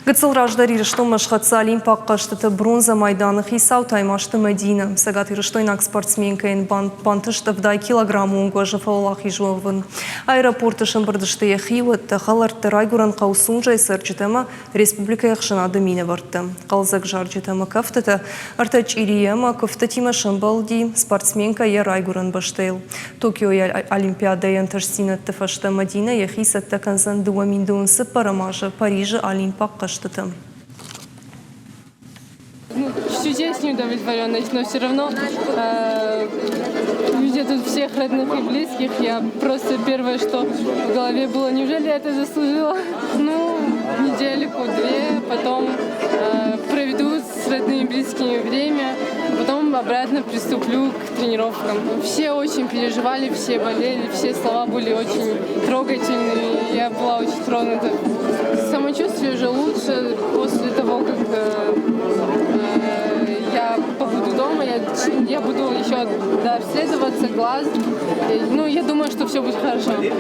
Գծլրաժդերի ռշտում մշխացալին պաղկաշտը բրոնզա մայդանը խիսավ թայմաշտը մեդինը, սագատի ռշտոյնակ սպորտսմենքային բանտշտը վդայ կիլոգրամուն գոժվոլախի ժովն, այրապորտը շմբրդշտը եխի վտը խալար տրայգուրան խաուսունջայ սրջիտեմը республика яхшынады мine варты. Қалзак жарджитамы кафтыты, арта чириема кафтытима шамбалди спортсменка я райгуран баштейл. Токио олимпиада янтарсина тефашта Мадина яхи сатта канзан дуаминдунсы парамажа Парижа олимпак каштыты. Чуть-чуть есть неудовлетворенность, но все равно видя тут всех родных и близких, я просто первое, что в голове было, неужели я это заслужила? Ну, недельку-две, потом проведу с родными и близкими время, потом обратно приступлю к тренировкам. Все очень переживали, все болели, все слова были очень трогательными, я была очень тронута. Самочувствие уже лучше после того, как я побуду дома, я буду еще обследоваться, глаз. Ну, я думаю, что все будет хорошо. Я